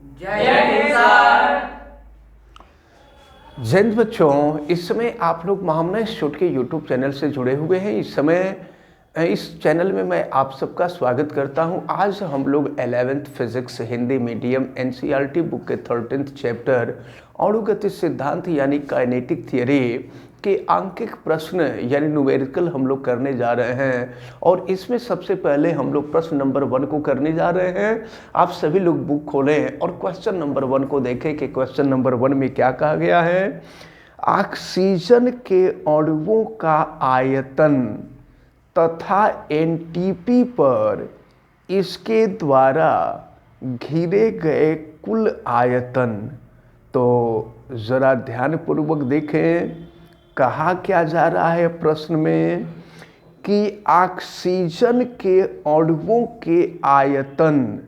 जय हिंद सर। जय हिंद बच्चों, इस समय आप लोग महामना इंस्टीट्यूट के यूट्यूब चैनल से जुड़े हुए हैं। इस समय इस चैनल में मैं आप सबका स्वागत करता हूं। आज हम लोग 11th physics Hindi medium NCERT book के 13th चैप्टर अणुगतिज सिद्धांत यानी काइनेटिक थियरी के आंकिक प्रश्न यानी न्यूमेरिकल हम लोग करने जा रहे हैं। और इसमें सबसे पहले हम लोग प्रश्न नंबर 1 को करने जा रहे हैं। आप सभी लोग बुक खोलें और क्वेश्चन नंबर 1 को देखें कि क्वेश्चन नंबर 1 में क्या कहा गया है। ऑक्सीजन के अणुओं का आयतन तथा एनटीपी पर इसके द्वारा घिरे गए कुल आयतन। तो ज़रा ध्यानपूर्वक देखें, कहा क्या जा रहा है प्रश्न में कि ऑक्सीजन के अणुओं के आयतन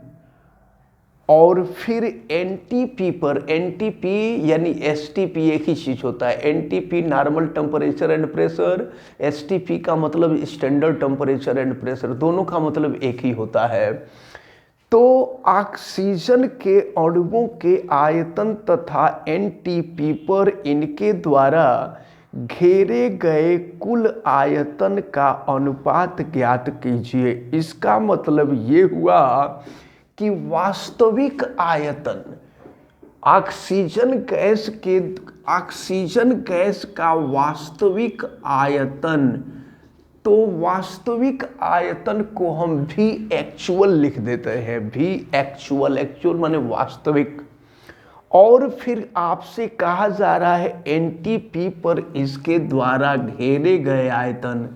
और फिर एनटीपी पर, एनटीपी यानी एसटीपी एक ही चीज़ होता है। NTP normal temperature and pressure, STP का मतलब स्टैंडर्ड टेम्परेचर एंड प्रेशर, दोनों का मतलब एक ही होता है। तो ऑक्सीजन के अणुओं के आयतन तथा एनटीपी पर इनके द्वारा घेरे गए कुल आयतन का अनुपात ज्ञात कीजिए। इसका मतलब ये हुआ कि वास्तविक आयतन ऑक्सीजन गैस का वास्तविक आयतन, तो वास्तविक आयतन को हम भी एक्चुअल लिख देते हैं। भी एक्चुअल, एक्चुअल माने वास्तविक। और फिर आपसे कहा जा रहा है एनटीपी पर इसके द्वारा घेरे गए आयतन।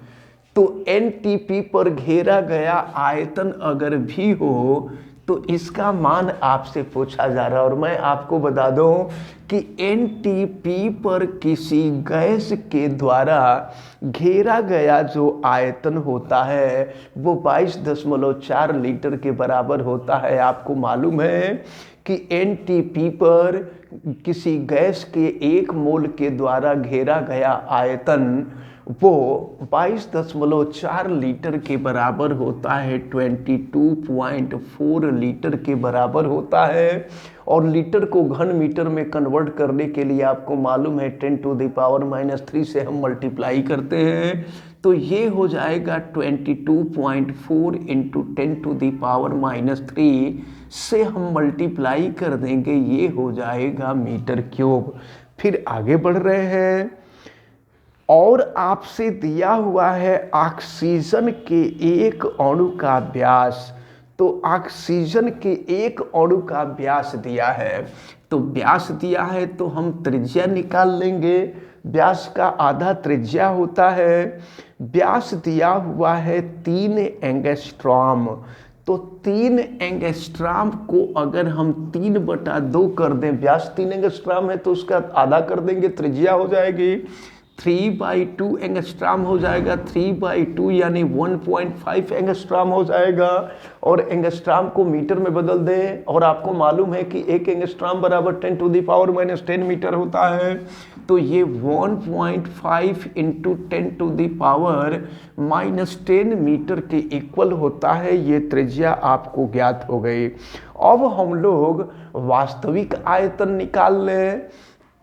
तो एनटीपी पर घेरा गया आयतन अगर भी हो तो इसका मान आपसे पूछा जा रहा है। और मैं आपको बता दूं कि एनटीपी पर किसी गैस के द्वारा घेरा गया जो आयतन होता है वो 22.4 लीटर के बराबर होता है। आपको मालूम है कि एनटीपी पर किसी गैस के 1 मोल के द्वारा घेरा गया आयतन वो 22.4 लीटर के बराबर होता है, 22.4 लीटर के बराबर होता है। और लीटर को घन मीटर में कन्वर्ट करने के लिए आपको मालूम है 10⁻³ से हम मल्टीप्लाई करते हैं। तो ये हो जाएगा 22.4 इंटू 10⁻³ से हम मल्टीप्लाई कर देंगे, ये हो जाएगा मीटर क्यूब। फिर आगे बढ़ रहे हैं और आपसे दिया हुआ है ऑक्सीजन के एक अणु का व्यास। तो ऑक्सीजन के एक अणु का व्यास दिया है, तो व्यास दिया है तो हम त्रिज्या निकाल लेंगे। व्यास का आधा त्रिज्या होता है। व्यास दिया हुआ है 3 एंगस्ट्रॉम। तो 3 एंगस्ट्रॉम को अगर हम 3/2 कर दें, व्यास 3 एंगस्ट्रॉम है तो उसका आधा कर देंगे, त्रिज्या हो जाएगी 3/2 एंगस्ट्रॉम हो जाएगा। 3/2 यानी 1.5 एंगस्ट्रॉम हो जाएगा। और एंगस्ट्रॉम को मीटर में बदल दें और आपको मालूम है कि 1 एंगस्ट्रॉम बराबर 10⁻⁻10 मीटर होता है। तो ये 1.5 इंटू 10⁻⁻10 मीटर के इक्वल होता है। ये त्रिज्या आपको ज्ञात हो गई। अब हम लोग वास्तविक आयतन निकाल लें।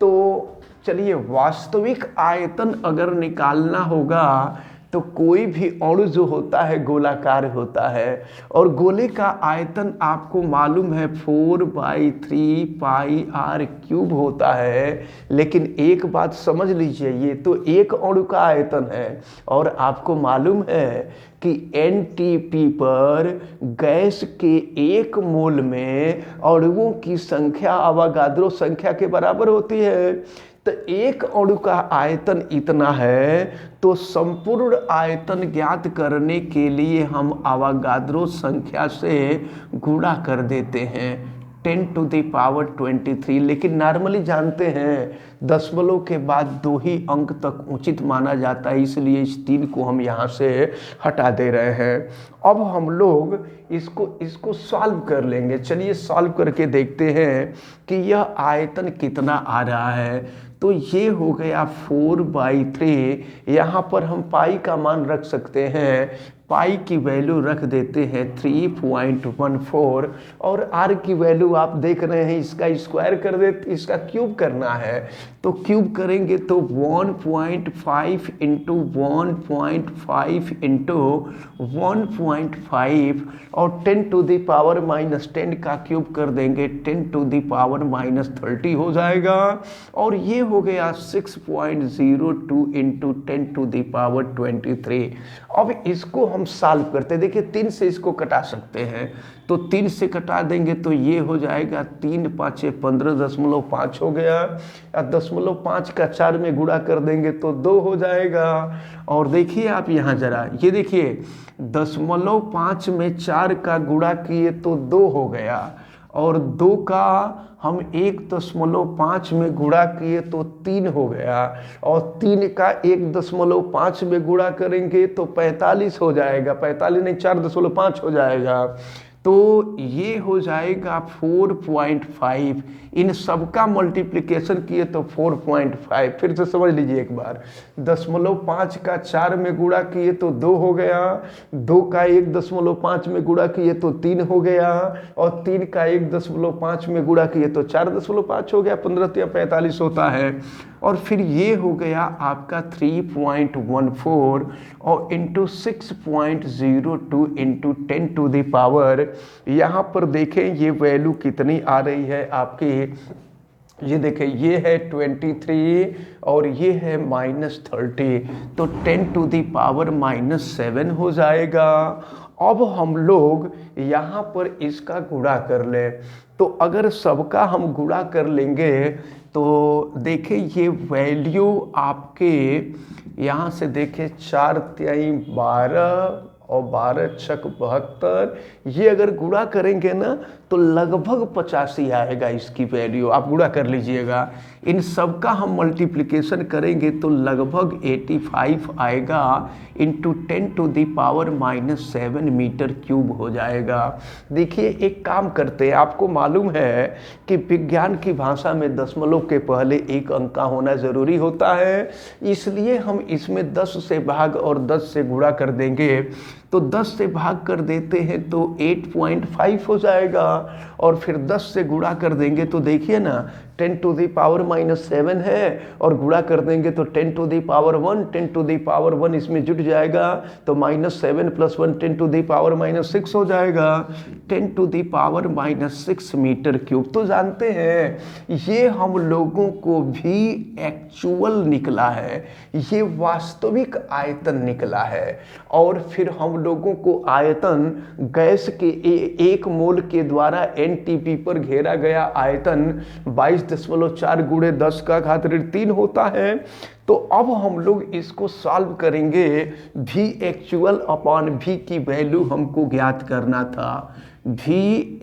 तो चलिए, वास्तविक आयतन अगर निकालना होगा तो कोई भी अणु जो होता है गोलाकार होता है और गोले का आयतन आपको मालूम है 4/3πr³ होता है। लेकिन एक बात समझ लीजिए, ये तो एक अणु का आयतन है और आपको मालूम है कि एनटीपी पर गैस के 1 मोल में अणुओं की संख्या अवोगाद्रो संख्या के बराबर होती है। तो एक अणु का आयतन इतना है, तो संपूर्ण आयतन ज्ञात करने के लिए हम अवोगाद्रो संख्या से गुणा कर देते हैं 10⁻23। लेकिन नॉर्मली जानते हैं दशमलव के बाद 2 ही अंक तक उचित माना जाता है, इसलिए इस 3 को हम यहाँ से हटा दे रहे हैं। अब हम लोग इसको सॉल्व कर लेंगे। चलिए सॉल्व करके देखते हैं कि यह आयतन कितना आ रहा है। तो ये हो गया 4/3। यहाँ पर हम पाई का मान रख सकते हैं, पाई की वैल्यू रख देते हैं 3.14 और आर की वैल्यू आप देख रहे हैं, इसका स्क्वायर कर देते, इसका क्यूब करना है तो क्यूब करेंगे तो 1.5 इंटू 1.5 इंटू 1.5 और 10⁻⁻10 का क्यूब कर देंगे 10⁻⁻30 हो जाएगा। और ये हो गया 6.02 इंटू 10⁻23। अब इसको हम सॉल्व करते हैं। देखिए 3 से इसको कटा सकते हैं, तो 3 से कटा देंगे तो ये हो जाएगा 3 5 15.5 हो गया। 10.5 का 4 में गुणा कर देंगे तो 2 हो जाएगा। और देखिए आप यहाँ जरा ये देखिए 10.5 में 4 का गुणा किए तो 2 हो गया और 2 का हम 1.5 में गुणा किए तो 3 हो गया और 3 का 1.5 में गुणा करेंगे तो 45 हो जाएगा। 45 नहीं 4.5 हो जाएगा। तो ये हो जाएगा 4.5। इन सब का मल्टीप्लिकेशन किए तो 4.5। फिर से समझ लीजिए एक बार, 10.5 का 4 में गुणा किए तो 2 हो गया, 2 का 1.5 में गुणा किए तो 3 हो गया और 3 का 1.5 में गुणा किए तो 4.5 हो गया। 15 या 45 होता है। और फिर ये हो गया आपका 3.14 और इंटू 6.02 इंटू 10⁻। यहाँ पर देखें ये वैल्यू कितनी आ रही है आपकी, ये देखें ये है 23 और ये है -30, तो 10⁻⁻7 हो जाएगा। अब हम लोग यहाँ पर इसका गुणा कर लें, तो अगर सबका हम गुणा कर लेंगे तो देखें ये वैल्यू आपके यहाँ से देखें 4 तिहाई 12 और 12 छक 72, ये अगर गुणा करेंगे ना तो लगभग 85 आएगा इसकी वैल्यू। आप गुणा कर लीजिएगा, इन सब का हम मल्टीप्लिकेशन करेंगे तो लगभग 85 आएगा इंटू 10⁻⁻7 मीटर क्यूब हो जाएगा। देखिए एक काम करते हैं, आपको मालूम है कि विज्ञान की भाषा में दशमलव के पहले एक अंक का होना ज़रूरी होता है, इसलिए हम इसमें 10 से भाग और 10 से गुणा कर देंगे। तो 10 से भाग कर देते हैं तो 8.5 हो जाएगा और फिर 10 से गुणा कर देंगे तो देखिए ना 10⁻⁻7 है और गुणा कर देंगे तो 10⁻1, 10⁻1 इसमें जुट जाएगा तो -7 + 1 10⁻⁻6 हो जाएगा। 10⁻⁻6 मीटर क्यूब। तो जानते हैं ये हम लोगों को भी एक्चुअल निकला है, ये वास्तविक आयतन निकला है। और फिर हम लोगों को आयतन गैस के 1 मोल के द्वारा NTP पर घेरा गया आयतन 22.4 × 10⁻³ होता है। तो अब हम लोग इसको सॉल्व करेंगे। V एक्चुअल अपॉन V की वैल्यू हमको ज्ञात करना था। V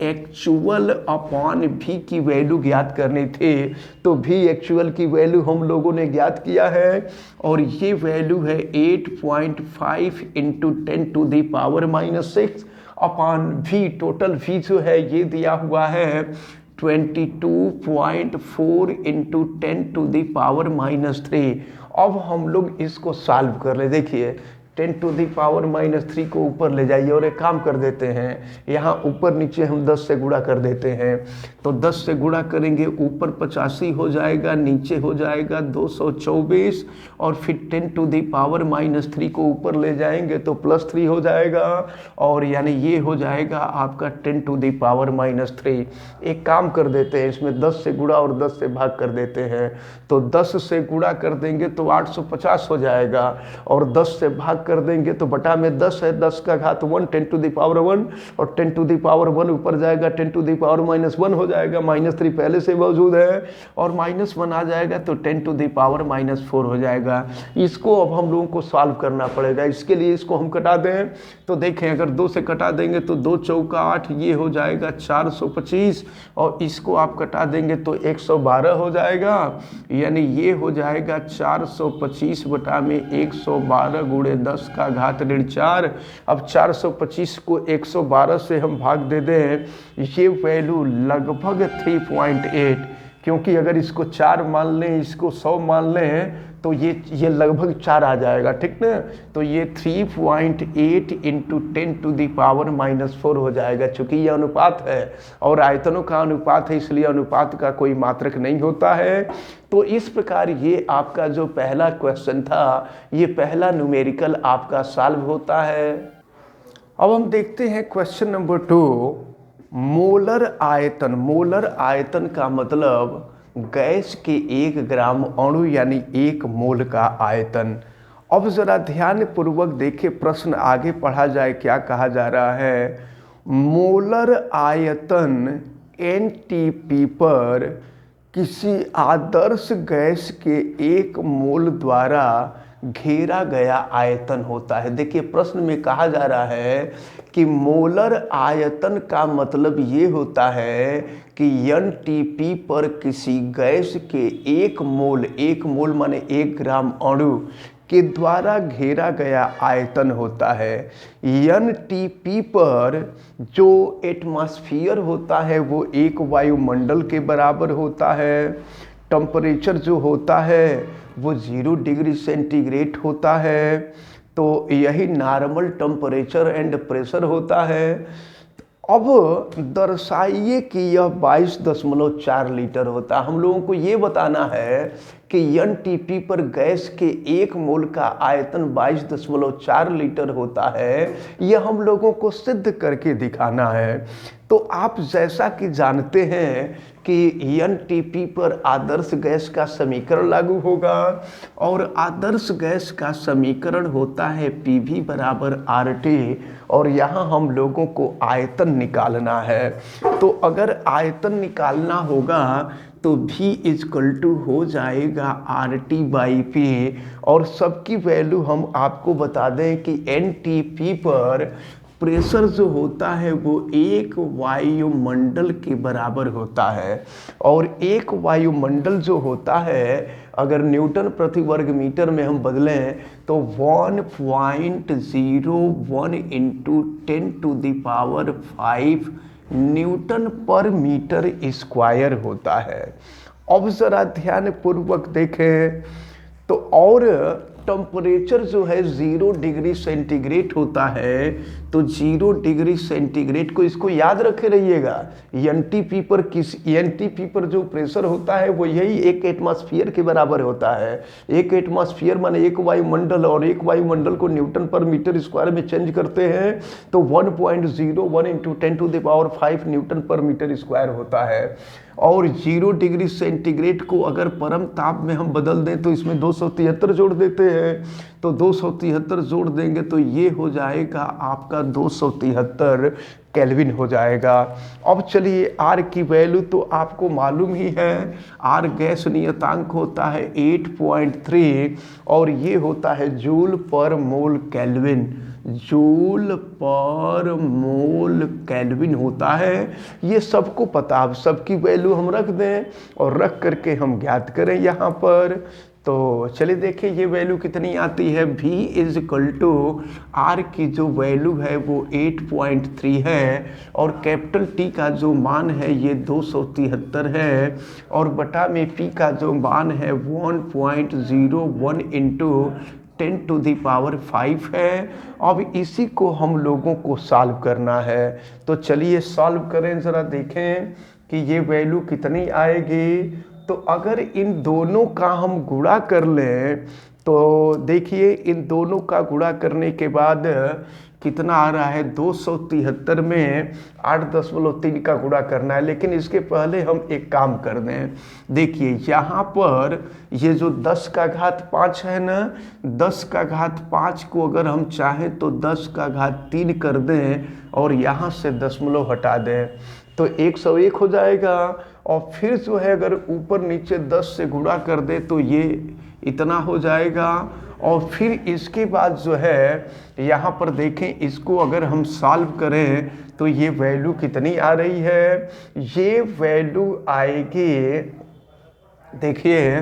एक्चुअल अपॉन V की वैल्यू ज्ञात करनी थी, तो V एक्चुअल की वैल्यू हम लोगों ने ज्ञात किया है और ये वैल्यू है 8.5 into 10⁻⁻6 upon V। Total V जो है ये दिया हुआ है 22.4 इंटू 10⁻⁻3। अब हम लोग इसको सॉल्व कर ले। देखिए 10⁻⁻3 को ऊपर ले जाइए और एक काम कर देते हैं, यहाँ ऊपर नीचे हम 10 से गुणा कर देते हैं। तो 10 से गुणा करेंगे, ऊपर 85 हो जाएगा, नीचे हो जाएगा 224 और फिर 10⁻⁻3 को ऊपर ले जाएंगे तो +3 हो जाएगा और यानी ये हो जाएगा आपका 10⁻⁻3। एक काम कर देते हैं, इसमें 10 से गुणा और 10 से भाग कर देते हैं। तो 10 से गुणा कर देंगे तो 850 हो जाएगा और 10 से भाग कर देंगे तो बटा में 10 है, 10⁻1 10⁻1 और 10⁻1 ऊपर जाएगा 10⁻⁻1 हो जाएगा। -3 पहले से मौजूद है और -1 आ जाएगा तो 10⁻⁻4 हो जाएगा। इसको अब हम लोगों को सॉल्व करना पड़ेगा। इसके लिए इसको हम कटा दें तो देखें, अगर 2 से कटा देंगे तो 2 चौका 8, ये हो जाएगा 425 और इसको आप कटा देंगे तो 112 हो जाएगा। यानी ये हो जाएगा 425 बटा में 112 × 10 का घात ऋण 4। अब 425 को 112 से हम भाग दे दें, ये वैल्यू लगभग 3.8, क्योंकि अगर इसको 4 मान लें, इसको 100 मान लें, तो ये लगभग 4 आ जाएगा, ठीक ना। तो ये 3.8 इंटू 10⁻⁻4 हो जाएगा। चूंकि ये अनुपात है और आयतनों का अनुपात है, इसलिए अनुपात का कोई मात्रक नहीं होता है। तो इस प्रकार ये आपका जो पहला क्वेश्चन था, ये पहला न्यूमेरिकल आपका सॉल्व होता है। अब हम देखते हैं क्वेश्चन नंबर 2, मोलर आयतन। मोलर आयतन का मतलब गैस के 1 ग्राम अणु यानी 1 मोल का आयतन। अब जरा ध्यान पूर्वक देखिए, प्रश्न आगे पढ़ा जाए, क्या कहा जा रहा है। मोलर आयतन एनटीपी पर किसी आदर्श गैस के 1 मोल द्वारा घेरा गया आयतन होता है। देखिए प्रश्न में कहा जा रहा है कि मोलर आयतन का मतलब ये होता है कि एनटीपी पर किसी गैस के 1 मोल माने 1 ग्राम अणु के द्वारा घेरा गया आयतन होता है। एनटीपी पर जो एटमॉस्फेयर होता है वो 1 वायुमंडल के बराबर होता है। टेम्परेचर जो होता है वो 0 डिग्री सेंटीग्रेड होता है। तो यही नॉर्मल टेम्परेचर एंड प्रेशर होता है। अब दर्शाइए कि यह 22.4 लीटर होता है। हम लोगों को ये बताना है कि एनटीपी पर गैस के 1 मोल का आयतन 22.4 लीटर होता है। यह हम लोगों को सिद्ध करके दिखाना है। तो आप जैसा कि जानते हैं कि एनटीपी पर आदर्श गैस का समीकरण लागू होगा, और आदर्श गैस का समीकरण होता है PV बराबर RT, और यहाँ हम लोगों को आयतन निकालना है। तो अगर आयतन निकालना होगा तो V इक्वल हो जाएगा RT/P, और सबकी वैल्यू हम आपको बता दें कि एनटीपी पर प्रेशर जो होता है वो 1 वायुमंडल के बराबर होता है। और 1 वायुमंडल जो होता है अगर न्यूटन प्रति वर्ग मीटर में हम बदलें तो 1.01 इंटू 10⁵ न्यूटन पर मीटर स्क्वायर होता है। अब जरा ध्यान पूर्वक देखें तो, और टेम्परेचर जो है 0 डिग्री सेंटीग्रेड होता है। तो 0 डिग्री सेंटीग्रेड को इसको याद रखे रहिएगा। एनटीपी पर जो प्रेशर होता है वो यही 1 एटमॉस्फेयर के बराबर होता है। 1 एटमॉस्फेयर माने 1 वायुमंडल, और 1 वायुमंडल को न्यूटन पर मीटर स्क्वायर में चेंज करते हैं तो 1.01 इंटू 10⁵ न्यूटन पर मीटर स्क्वायर होता है। और 0 डिग्री सेंटीग्रेड को अगर परम ताप में हम बदल दें तो इसमें 273 जोड़ देते हैं। तो 273 जोड़ देंगे तो ये हो जाएगा आपका 273 केल्विन हो जाएगा। अब चलिए R की वैल्यू तो आपको मालूम ही है। R गैस नियतांक होता है 8.3, और ये होता है जूल पर मोल केल्विन। जूल पर मोल केल्विन होता है। ये सबको पता, अब सबकी वैल्यू हम रख दें और रख करके हम ज्ञात करें यहाँ पर। तो चलिए देखिए ये वैल्यू कितनी आती है। V = R की जो वैल्यू है वो 8.3 है, और कैपिटल T का जो मान है ये 273 है, और बटा में P का जो मान है 1.01 इंटू 10⁵ है। अब इसी को हम लोगों को सॉल्व करना है। तो चलिए सॉल्व करें, ज़रा देखें कि ये वैल्यू कितनी आएगी। तो अगर इन दोनों का हम गुणा कर लें तो देखिए इन दोनों का गुणा करने के बाद कितना आ रहा है। 273 में 8.3 का गुणा करना है, लेकिन इसके पहले हम एक काम कर दें। देखिए यहाँ पर ये जो 10⁵ है ना, 10⁵ को अगर हम चाहें तो 10�3 कर दें और यहाँ से दशमलव हटा दें तो 101 हो जाएगा। और फिर जो है अगर ऊपर नीचे 10 से गुणा कर दे तो ये इतना हो जाएगा। और फिर इसके बाद जो है यहाँ पर देखें, इसको अगर हम सॉल्व करें तो ये वैल्यू कितनी आ रही है। ये वैल्यू आएगी, देखिए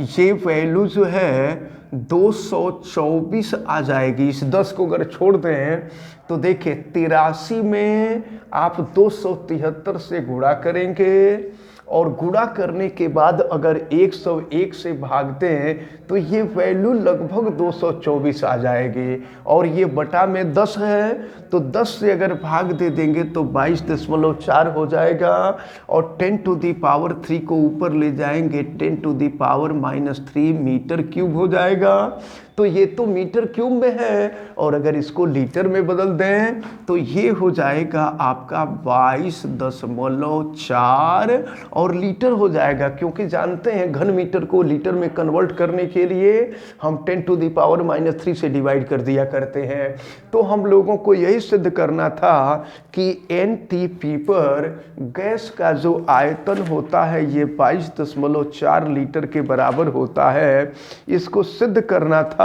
ये वैल्यू जो है 224 आ जाएगी। इस 10 को अगर छोड़ दें तो देखिए 83 में आप 273 से गुणा करेंगे और गुणा करने के बाद अगर 101 से भागते हैं तो ये वैल्यू लगभग 224 आ जाएगी। और ये बटा में 10 है तो 10 से अगर भाग दे देंगे तो 22.4 हो जाएगा। और 10 टू दी पावर 3 को ऊपर ले जाएंगे 10 to the power -3 metre cube हो जाएगा। तो ये तो मीटर क्यूब में है और अगर इसको लीटर में बदल दें तो ये हो जाएगा आपका 22.4 और लीटर हो जाएगा। क्योंकि जानते हैं घन मीटर को लीटर में कन्वर्ट करने के लिए हम 10 टू दी पावर -3 से डिवाइड कर दिया करते हैं। तो हम लोगों को यही सिद्ध करना था कि NTP पर गैस का जो आयतन होता है ये 22.4 लीटर के बराबर होता है। इसको सिद्ध करना था।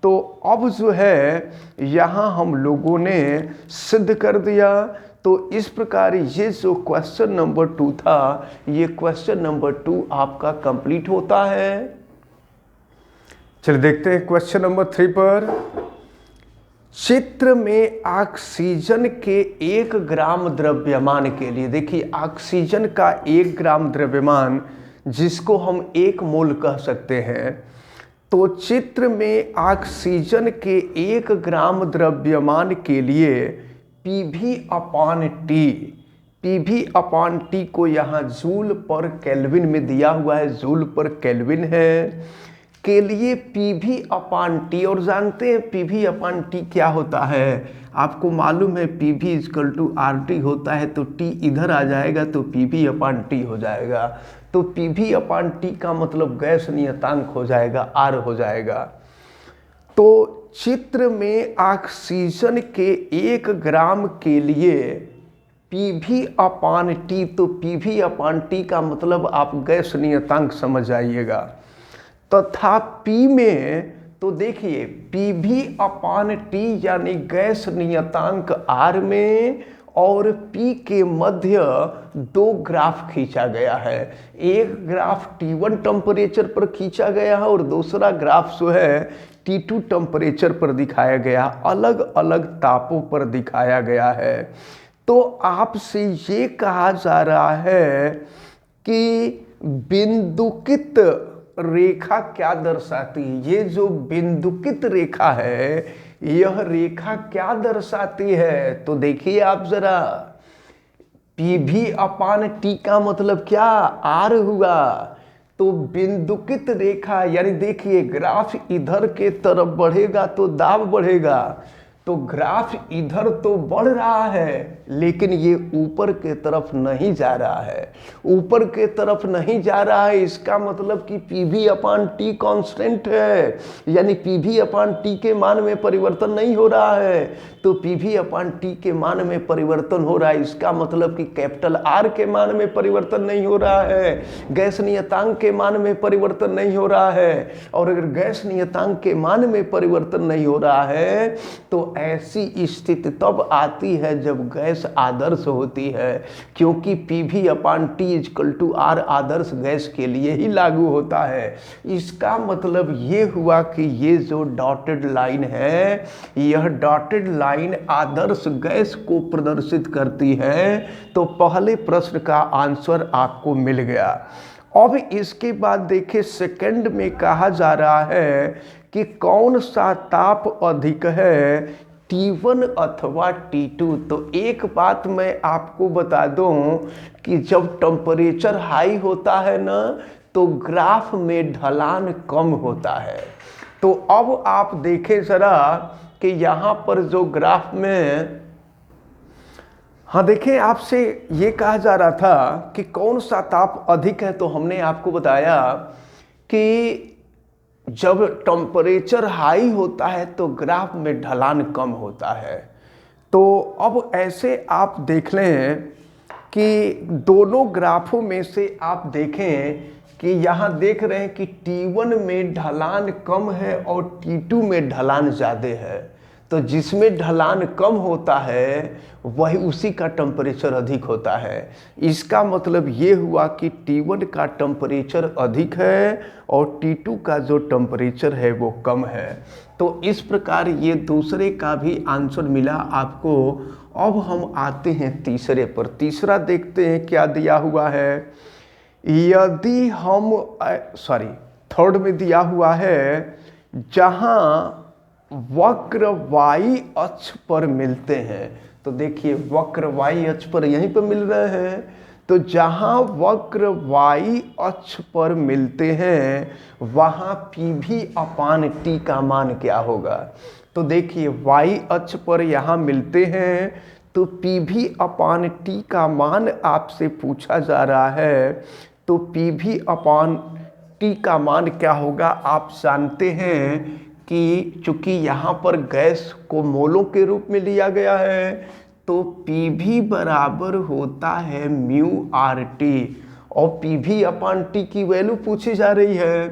तो अब जो है यहाँ हम लोगों ने सिद्ध कर दिया। तो इस प्रकार ये जो क्वेश्चन नंबर 2 था ये क्वेश्चन नंबर 2 आपका कंप्लीट होता है। चलिए देखते हैं क्वेश्चन नंबर 3 पर। चित्र में ऑक्सीजन के 1 ग्राम द्रव्यमान के लिए, देखिए ऑक्सीजन का 1 ग्राम द्रव्यमान जिसको हम 1 मोल कह सकते हैं। तो चित्र में ऑक्सीजन के 1 ग्राम द्रव्यमान के लिए PV/T को यहाँ जूल पर केल्विन में दिया हुआ है, जूल पर केल्विन है के लिए PV/T। और जानते हैं PV/T क्या होता है? आपको मालूम है PV=RT होता है तो T इधर आ जाएगा तो PV/T हो जाएगा। तो PV/T का मतलब गैस नियतांक हो जाएगा, R हो जाएगा। तो चित्र में ऑक्सीजन के 1 ग्राम के लिए PV/T, तो PV/T का मतलब आप गैस नियतांक समझ आइएगा। तथा P में तो देखिए PV/T यानी गैस नियतांक R में और P के मध्य 2 ग्राफ खींचा गया है। एक ग्राफ T1 टेम्परेचर पर खींचा गया है और दूसरा ग्राफ जो है T2 टेम्परेचर पर दिखाया गया, अलग अलग तापों पर दिखाया गया है। तो आपसे ये कहा जा रहा है कि बिंदुकित रेखा क्या दर्शाती है? ये जो बिंदुकित रेखा है यह रेखा क्या दर्शाती है? तो देखिए आप जरा, PV/T का मतलब क्या? R हुआ। तो बिंदुकित रेखा यानी देखिए ग्राफ इधर के तरफ बढ़ेगा तो दाब बढ़ेगा। तो ग्राफ इधर तो बढ़ रहा है लेकिन ये ऊपर के तरफ नहीं जा रहा है, ऊपर के तरफ नहीं जा रहा है। इसका मतलब कि PV/T कांस्टेंट है, यानी PV/T के मान में परिवर्तन नहीं हो रहा है। तो PV/T के मान में परिवर्तन हो रहा है, इसका मतलब कि कैपिटल R के मान में परिवर्तन नहीं हो रहा है, गैस नियतांक के मान में परिवर्तन नहीं हो रहा है। और अगर गैस नियतांक के मान में परिवर्तन नहीं हो रहा है तो ऐसी स्थिति तब आती है जब गैस आदर्श होती है, क्योंकि PV/T=R आदर्श गैस के लिए ही लागू होता है। इसका मतलब ये हुआ कि ये जो डॉटेड लाइन है यह डॉटेड लाइन आदर्श गैस को प्रदर्शित करती है। तो पहले प्रश्न का आंसर आपको मिल गया। अब इसके बाद देखिए सेकंड में कहा जा रहा है कि कौन सा ताप अधिक है, T1 अथवा T2। तो एक बात मैं आपको बता दूं कि जब टेम्परेचर हाई होता है ना तो ग्राफ में ढलान कम होता है। तो अब आप देखें जरा कि यहाँ पर जो ग्राफ में, हाँ देखें, आपसे ये कहा जा रहा था कि कौन सा ताप अधिक है। तो हमने आपको बताया कि जब टेम्परेचर हाई होता है तो ग्राफ में ढलान कम होता है। तो अब ऐसे आप देख लें कि दोनों ग्राफों में से आप देखें कि यहाँ देख रहे हैं कि T1 में ढलान कम है और T2 में ढलान ज़्यादा है। तो जिसमें ढलान कम होता है वही उसी का टेम्परेचर अधिक होता है। इसका मतलब ये हुआ कि T1 का टेम्परेचर अधिक है और T2 का जो टेम्परेचर है वो कम है। तो इस प्रकार ये दूसरे का भी आंसर मिला आपको। अब हम आते हैं तीसरे पर। तीसरा देखते हैं क्या दिया हुआ है। यदि हम थर्ड में दिया हुआ है, जहां वक्र y अक्ष पर मिलते हैं। तो देखिए वक्र y अक्ष पर यहीं पर मिल रहे हैं। तो जहां वक्र y अक्ष पर मिलते हैं वहां P/T का मान क्या होगा। तो देखिए y अक्ष पर यहाँ मिलते हैं तो P/T का मान आपसे पूछा जा रहा है। तो P/T का मान क्या होगा आप जानते हैं कि चूंकि यहाँ पर गैस को मोलों के रूप में लिया गया है तो PV बराबर होता है μRT और PV/T की वैल्यू पूछी जा रही है।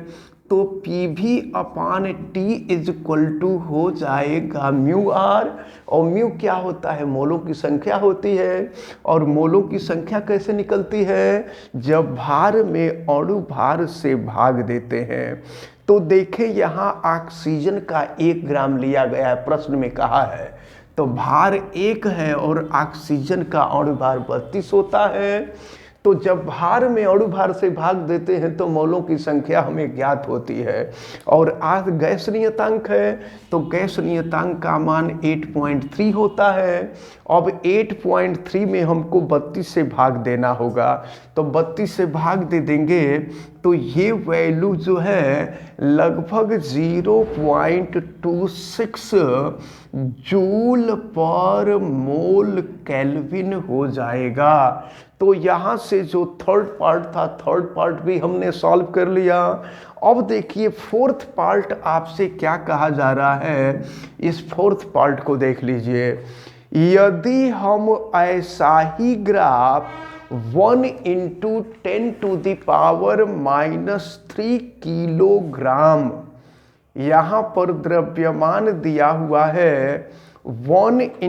तो PV/T इज इक्वल टू हो जाएगा μR। और म्यू क्या होता है, मोलों की संख्या होती है। और मोलों की संख्या कैसे निकलती है, जब भार में अणु भार से भाग देते हैं। तो देखें यहाँ ऑक्सीजन का 1 ग्राम लिया गया है, प्रश्न में कहा है। तो भार 1 है और ऑक्सीजन का अणु भार 32 होता है। तो जब भार में अणु भार से भाग देते हैं तो मोलों की संख्या हमें ज्ञात होती है। और आज गैस नियतांक है तो गैस नियतांक का मान 8.3 होता है। अब 8.3 में हमको 32 से भाग देना होगा। तो 32 से भाग दे देंगे तो ये वैल्यू जो है लगभग 0.26 जूल पर मोल केल्विन हो जाएगा। तो यहाँ से जो थर्ड पार्ट था, थर्ड पार्ट भी हमने सॉल्व कर लिया। अब देखिए फोर्थ पार्ट आपसे क्या कहा जा रहा है, इस फोर्थ पार्ट को देख लीजिए। यदि हम ऐसा ही ग्राफ 1 × 10⁻³ किलोग्राम यहाँ पर द्रव्यमान दिया हुआ है 1 ×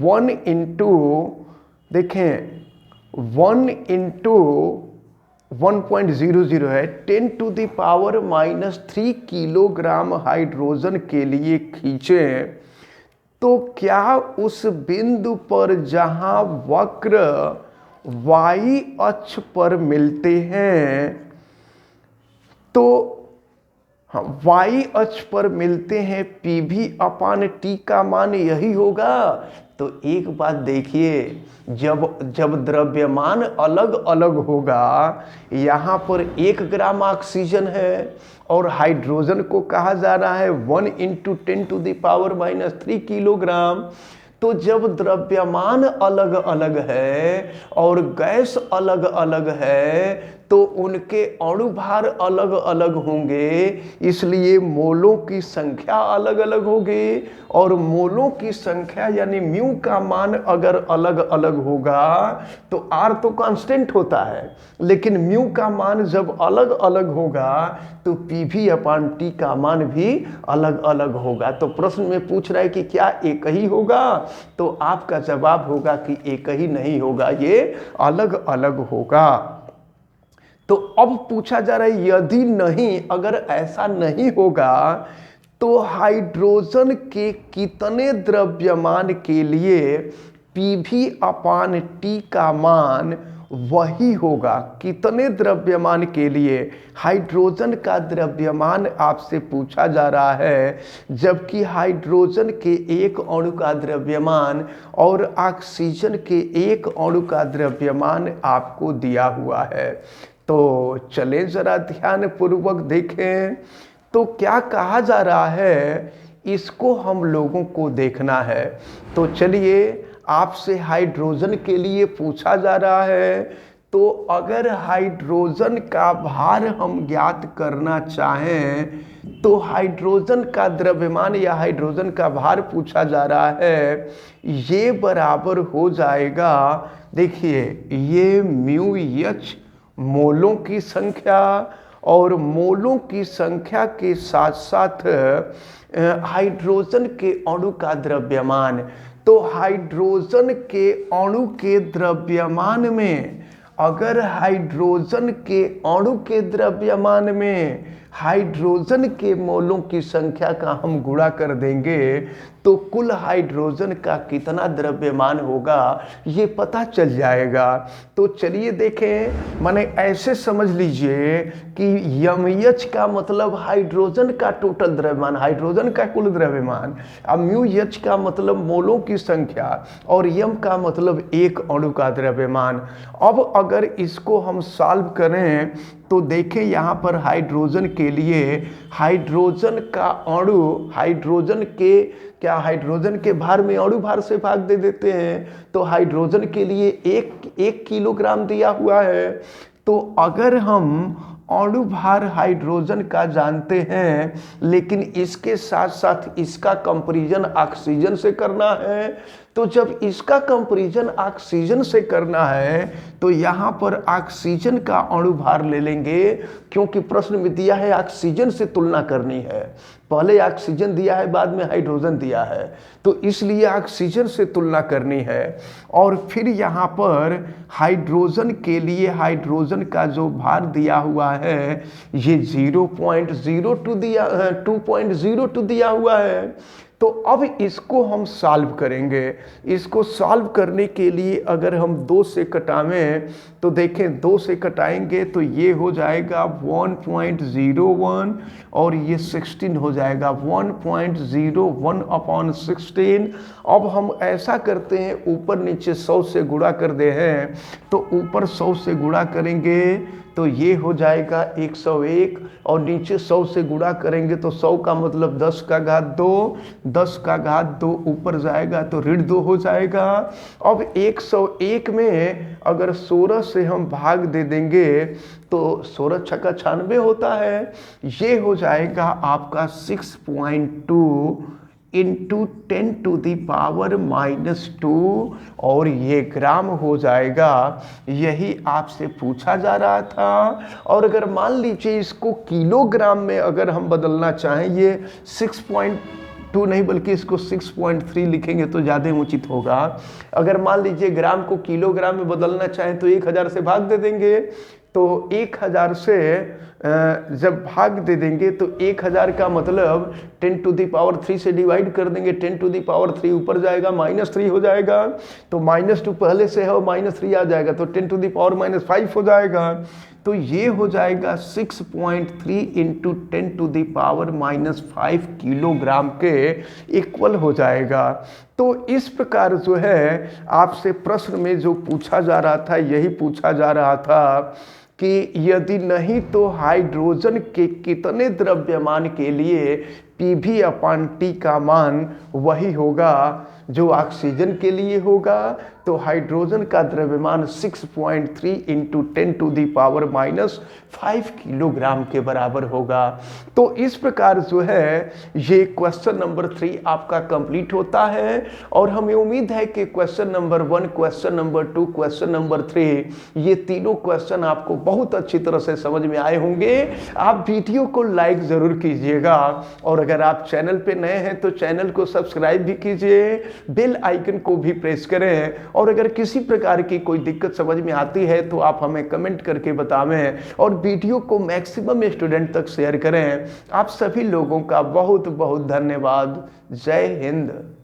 1.00 है 10⁻³ किलोग्राम हाइड्रोजन के लिए खींचें। तो क्या उस बिंदु पर जहां वक्र y अक्ष पर मिलते हैं, तो y अक्ष पर मिलते हैं PV/T का मान यही होगा। तो एक बात देखिए, जब द्रव्यमान अलग अलग होगा, यहाँ पर 1 ग्राम ऑक्सीजन है और हाइड्रोजन को कहा जा रहा है 1 × 10⁻³ किलोग्राम। तो जब द्रव्यमान अलग अलग है और गैस अलग अलग है तो उनके अणु भार अलग अलग होंगे, इसलिए मोलों की संख्या अलग अलग होगी। और मोलों की संख्या यानी म्यू का मान अगर अलग अलग होगा तो आर तो कांस्टेंट होता है, लेकिन म्यू का मान जब अलग अलग होगा तो PV/T का मान भी अलग अलग होगा। तो प्रश्न में पूछ रहा है कि क्या एक ही होगा, तो आपका जवाब होगा कि एक ही नहीं होगा, ये अलग अलग होगा। तो अब पूछा जा रहा है यदि नहीं, अगर ऐसा नहीं होगा तो हाइड्रोजन के कितने द्रव्यमान के लिए PV/T का मान वही होगा। कितने द्रव्यमान के लिए हाइड्रोजन का द्रव्यमान आपसे पूछा जा रहा है, जबकि हाइड्रोजन के 1 अणु का द्रव्यमान और ऑक्सीजन के 1 अणु का द्रव्यमान आपको दिया हुआ है। तो चलें जरा ध्यान पूर्वक देखें। तो क्या कहा जा रहा है, इसको हम लोगों को देखना है। तो चलिए, आपसे हाइड्रोजन के लिए पूछा जा रहा है। तो अगर हाइड्रोजन का भार हम ज्ञात करना चाहें तो हाइड्रोजन का द्रव्यमान या हाइड्रोजन का भार पूछा जा रहा है, ये बराबर हो जाएगा, देखिए ये μH मोलों की संख्या और मोलों की संख्या के साथ साथ हाइड्रोजन के अणु का द्रव्यमान। तो हाइड्रोजन के अणु के द्रव्यमान में, अगर हाइड्रोजन के अणु के द्रव्यमान में हाइड्रोजन के मोलों की संख्या का हम गुणा कर देंगे तो कुल हाइड्रोजन का कितना द्रव्यमान होगा ये पता चल जाएगा। तो चलिए देखें, माने ऐसे समझ लीजिए कि MH का मतलब हाइड्रोजन का टोटल द्रव्यमान, हाइड्रोजन का कुल द्रव्यमान, अब μH का मतलब मोलों की संख्या और M का मतलब एक अणु का द्रव्यमान। अब अगर इसको हम सॉल्व करें तो देखें यहाँ पर हाइड्रोजन के लिए हाइड्रोजन का अणु, हाइड्रोजन के भार में अणु भार से भाग दे देते हैं। तो हाइड्रोजन के लिए एक किलोग्राम दिया हुआ है। तो अगर हम अणु भार हाइड्रोजन का जानते हैं लेकिन इसके साथ साथ इसका कंपैरिजन ऑक्सीजन से करना है, तो जब इसका कंपैरिजन ऑक्सीजन से करना है तो यहाँ पर ऑक्सीजन का अणु भार ले लेंगे, क्योंकि प्रश्न में दिया है ऑक्सीजन से तुलना करनी है। पहले ऑक्सीजन दिया है, बाद में हाइड्रोजन दिया है, तो इसलिए ऑक्सीजन से तुलना करनी है। और फिर यहाँ पर हाइड्रोजन के लिए हाइड्रोजन का जो भार दिया हुआ है ये 2.02 दिया हुआ है। तो अब इसको हम सॉल्व करेंगे। इसको सॉल्व करने के लिए अगर हम 2 से कटावें तो देखें 2 से कटाएंगे तो ये हो जाएगा 1.01 और ये 16 हो जाएगा 1.01/16। अब हम ऐसा करते हैं, ऊपर नीचे 100 से गुणा कर दे हैं, तो ऊपर 100 से गुणा करेंगे तो ये हो जाएगा 101 और नीचे 100 से गुणा करेंगे तो 100 का मतलब 10 का घात 2, 10 का घात 2 ऊपर जाएगा तो ऋण 2 हो जाएगा। अब 101 में अगर 16 से हम भाग दे देंगे तो 16 छक्का 96 होता है। ये हो जाएगा आपका 6.2 इंटू 10⁻⁻² और ये ग्राम हो जाएगा। यही आपसे पूछा जा रहा था। और अगर मान लीजिए इसको किलोग्राम में अगर हम बदलना चाहें, ये 6.2 नहीं बल्कि इसको 6.3 लिखेंगे तो ज़्यादा उचित होगा। अगर मान लीजिए ग्राम को किलोग्राम में बदलना चाहें तो 1000 से भाग दे देंगे, तो 1000 से जब भाग दे देंगे तो 1000 का मतलब 10⁻³ से डिवाइड कर देंगे, 10⁻³ ऊपर जाएगा -3 हो जाएगा, तो -2 पहले से है और -3 आ जाएगा तो 10⁻⁻5 हो जाएगा। तो ये हो जाएगा 6.3 इंटू 10⁻⁻5 किलोग्राम के इक्वल हो जाएगा। तो इस प्रकार जो है आपसे प्रश्न में जो पूछा जा रहा था यही पूछा जा रहा था कि यदि नहीं तो हाइड्रोजन के कितने द्रव्यमान के लिए PV/T का मान वही होगा जो ऑक्सीजन के लिए होगा। तो हाइड्रोजन का द्रव्यमान 6.3 इंटू 10⁻⁻5 किलोग्राम के बराबर होगा। तो इस प्रकार जो है ये क्वेश्चन नंबर 3 आपका कंप्लीट होता है। और हमें उम्मीद है कि question number 1, question number 2, question number 3 ये तीनों क्वेश्चन आपको बहुत अच्छी तरह से समझ में आए होंगे। आप वीडियो को लाइक ज़रूर कीजिएगा और अगर आप चैनल पे नए हैं तो चैनल को सब्सक्राइब भी कीजिए, बेल आइकन को भी प्रेस करें। और अगर किसी प्रकार की कोई दिक्कत समझ में आती है तो आप हमें कमेंट करके बतावें और वीडियो को मैक्सिमम स्टूडेंट तक शेयर करें। आप सभी लोगों का बहुत बहुत धन्यवाद। जय हिंद।